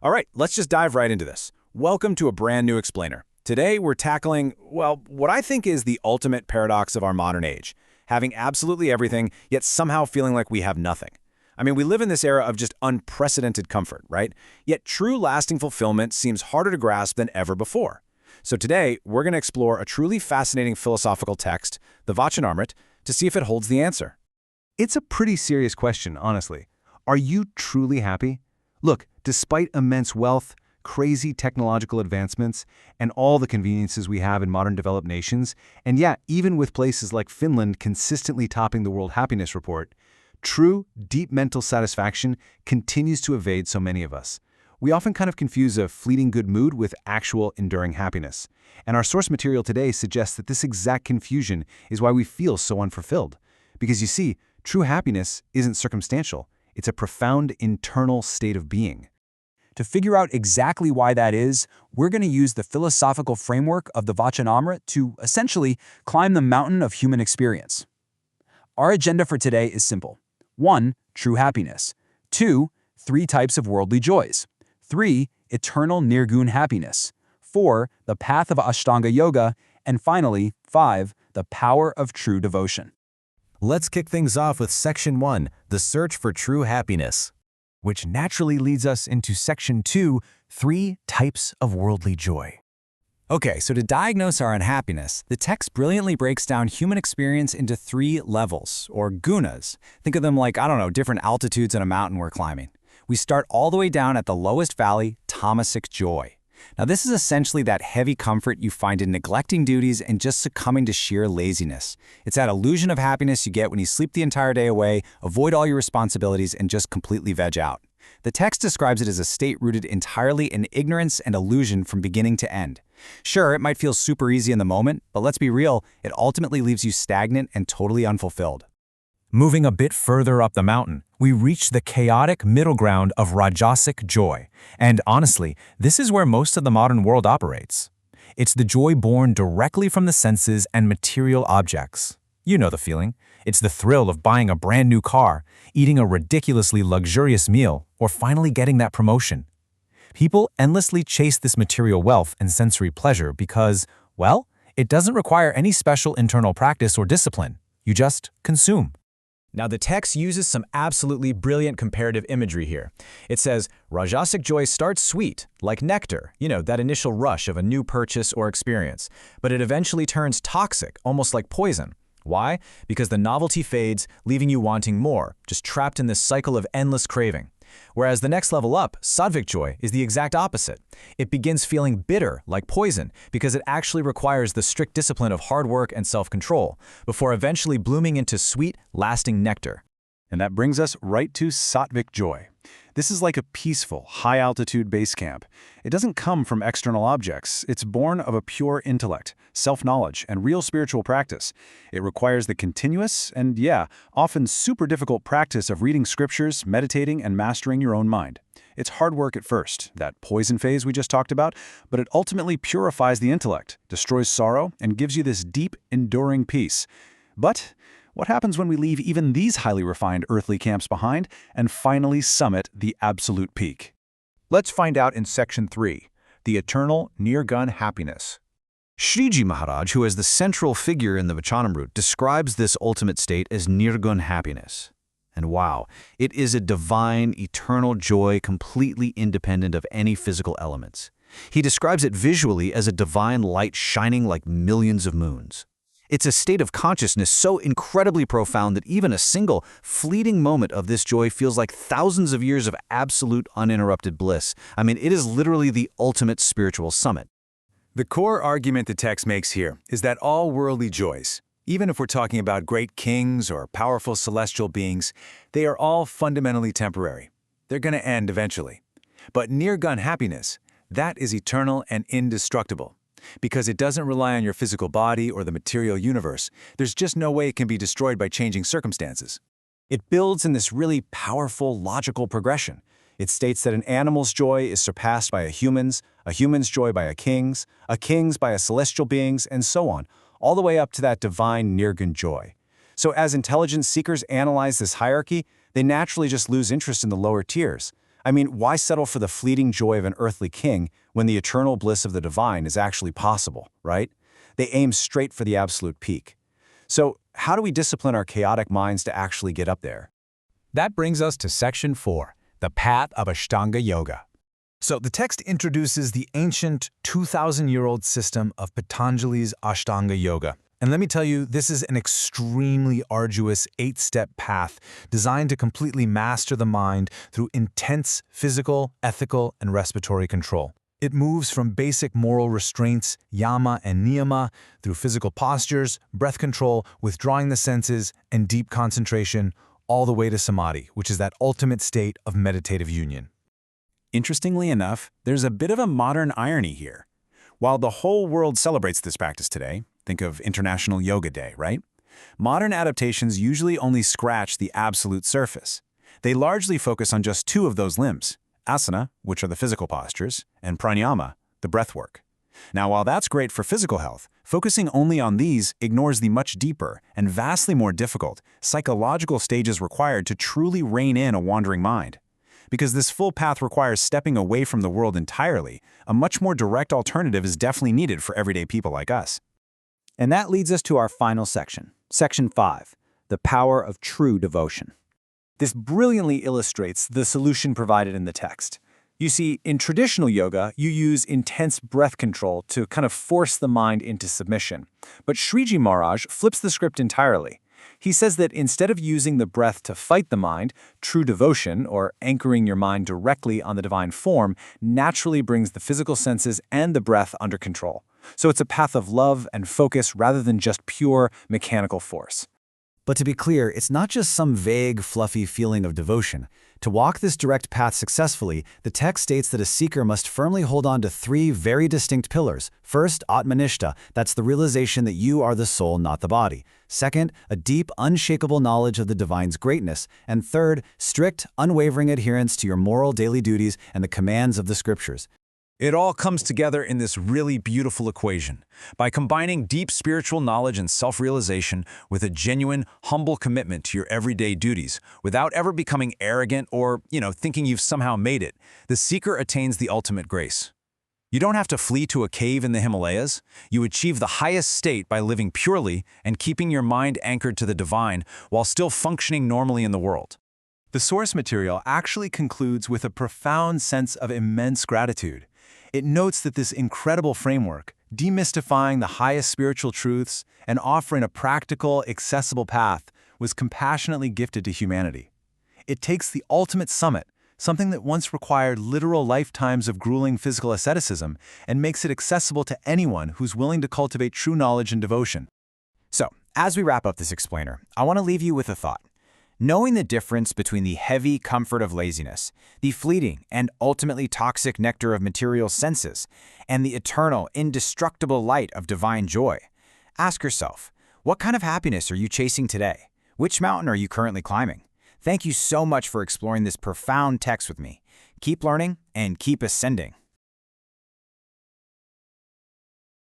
All right, let's just dive right into this. Welcome to a brand new explainer. Today we're tackling, well, what I think is the ultimate paradox of our modern age, having absolutely everything, yet somehow feeling like we have nothing. I mean, we live in this era of just unprecedented comfort, right? Yet true lasting fulfillment seems harder to grasp than ever before. So today, we're going to explore a truly fascinating philosophical text, the Vachanamrit, to see if it holds the answer. It's a pretty serious question, honestly. Are you truly happy? Look, despite immense wealth, crazy technological advancements, and all the conveniences we have in modern developed nations, and yeah, even with places like Finland consistently topping the World Happiness Report, true, deep mental satisfaction continues to evade so many of us. We often kind of confuse a fleeting good mood with actual enduring happiness. And our source material today suggests that this exact confusion is why we feel so unfulfilled. Because you see, true happiness isn't circumstantial. It's a profound internal state of being. To figure out exactly why that is, we're going to use the philosophical framework of the Vachanamrit to essentially climb the mountain of human experience. Our agenda for today is simple. 1. True happiness. 2. 3 types of worldly joys. 3. Eternal nirgun happiness. 4. The path of Ashtanga Yoga. And finally, 5. The power of true devotion. Let's kick things off with Section 1, the search for true happiness, which naturally leads us into Section 2, 3 types of worldly joy. Okay, so to diagnose our unhappiness, the text brilliantly breaks down human experience into 3 levels, or gunas. Think of them like, different altitudes on a mountain we're climbing. We start all the way down at the lowest valley, tamasic joy. Now this is essentially that heavy comfort you find in neglecting duties and just succumbing to sheer laziness. It's that illusion of happiness you get when you sleep the entire day away, avoid all your responsibilities, and just completely veg out. The text describes it as a state rooted entirely in ignorance and illusion from beginning to end. Sure, it might feel super easy in the moment, but let's be real, it ultimately leaves you stagnant and totally unfulfilled. Moving a bit further up the mountain, we reach the chaotic middle ground of Rajasic joy. And honestly, this is where most of the modern world operates. It's the joy born directly from the senses and material objects. You know the feeling. It's the thrill of buying a brand new car, eating a ridiculously luxurious meal, or finally getting that promotion. People endlessly chase this material wealth and sensory pleasure because, well, it doesn't require any special internal practice or discipline. You just consume. Now the text uses some absolutely brilliant comparative imagery here. It says, Rajasic joy starts sweet, like nectar, that initial rush of a new purchase or experience, but it eventually turns toxic, almost like poison. Why? Because the novelty fades, leaving you wanting more, just trapped in this cycle of endless craving. Whereas the next level up, sattvic joy, is the exact opposite. It begins feeling bitter, like poison, because it actually requires the strict discipline of hard work and self-control, before eventually blooming into sweet, lasting nectar. And that brings us right to sattvic joy. This is like a peaceful, high-altitude base camp. It doesn't come from external objects. It's born of a pure intellect, self-knowledge, and real spiritual practice. It requires the continuous and, often super difficult practice of reading scriptures, meditating, and mastering your own mind. It's hard work at first, that poison phase we just talked about, but it ultimately purifies the intellect, destroys sorrow, and gives you this deep, enduring peace. But what happens when we leave even these highly refined earthly camps behind and finally summit the absolute peak? Let's find out in Section 3, the eternal nirgun happiness. Shriji Maharaj, who is the central figure in the Vachanamrit, describes this ultimate state as nirgun happiness. And wow, it is a divine, eternal joy completely independent of any physical elements. He describes it visually as a divine light shining like millions of moons. It's a state of consciousness so incredibly profound that even a single, fleeting moment of this joy feels like thousands of years of absolute uninterrupted bliss. I mean, it is literally the ultimate spiritual summit. The core argument the text makes here is that all worldly joys, even if we're talking about great kings or powerful celestial beings, they are all fundamentally temporary. They're going to end eventually. But nirgun happiness, that is eternal and indestructible. Because it doesn't rely on your physical body or the material universe, there's just no way it can be destroyed by changing circumstances. It builds in this really powerful, logical progression. It states that an animal's joy is surpassed by a human's joy by a king's by a celestial being's, and so on, all the way up to that divine nirgun joy. So as intelligence seekers analyze this hierarchy, they naturally just lose interest in the lower tiers. I mean, why settle for the fleeting joy of an earthly king when the eternal bliss of the divine is actually possible, right? They aim straight for the absolute peak. So, how do we discipline our chaotic minds to actually get up there? That brings us to Section 4, the path of Ashtanga Yoga. So the text introduces the ancient 2,000-year-old system of Patanjali's Ashtanga Yoga. And let me tell you, this is an extremely arduous 8-step path designed to completely master the mind through intense physical, ethical, and respiratory control. It moves from basic moral restraints, yama and niyama, through physical postures, breath control, withdrawing the senses, and deep concentration, all the way to samadhi, which is that ultimate state of meditative union. Interestingly enough, there's a bit of a modern irony here. While the whole world celebrates this practice today, think of International Yoga Day, right? Modern adaptations usually only scratch the absolute surface. They largely focus on just two of those limbs, asana, which are the physical postures, and pranayama, the breath work. Now, while that's great for physical health, focusing only on these ignores the much deeper and vastly more difficult psychological stages required to truly rein in a wandering mind. Because this full path requires stepping away from the world entirely, a much more direct alternative is definitely needed for everyday people like us. And that leads us to our final section, Section 5, the power of true devotion. This brilliantly illustrates the solution provided in the text. You see, in traditional yoga, you use intense breath control to kind of force the mind into submission. But Sriji Maharaj flips the script entirely. He says that instead of using the breath to fight the mind, true devotion, or anchoring your mind directly on the divine form, naturally brings the physical senses and the breath under control. So it's a path of love and focus rather than just pure mechanical force. But to be clear, it's not just some vague, fluffy feeling of devotion. To walk this direct path successfully, the text states that a seeker must firmly hold on to three very distinct pillars. First, Atmanishta, that's the realization that you are the soul, not the body. Second, a deep, unshakable knowledge of the divine's greatness. And third, strict, unwavering adherence to your moral daily duties and the commands of the scriptures. It all comes together in this really beautiful equation. By combining deep spiritual knowledge and self-realization with a genuine, humble commitment to your everyday duties, without ever becoming arrogant or, thinking you've somehow made it, the seeker attains the ultimate grace. You don't have to flee to a cave in the Himalayas. You achieve the highest state by living purely and keeping your mind anchored to the divine while still functioning normally in the world. The source material actually concludes with a profound sense of immense gratitude. It notes that this incredible framework, demystifying the highest spiritual truths and offering a practical, accessible path, was compassionately gifted to humanity. It takes the ultimate summit, something that once required literal lifetimes of grueling physical asceticism, and makes it accessible to anyone who's willing to cultivate true knowledge and devotion. So, as we wrap up this explainer, I want to leave you with a thought. Knowing the difference between the heavy comfort of laziness, the fleeting and ultimately toxic nectar of material senses, and the eternal, indestructible light of divine joy, ask yourself, what kind of happiness are you chasing today? Which mountain are you currently climbing? Thank you so much for exploring this profound text with me. Keep learning and keep ascending.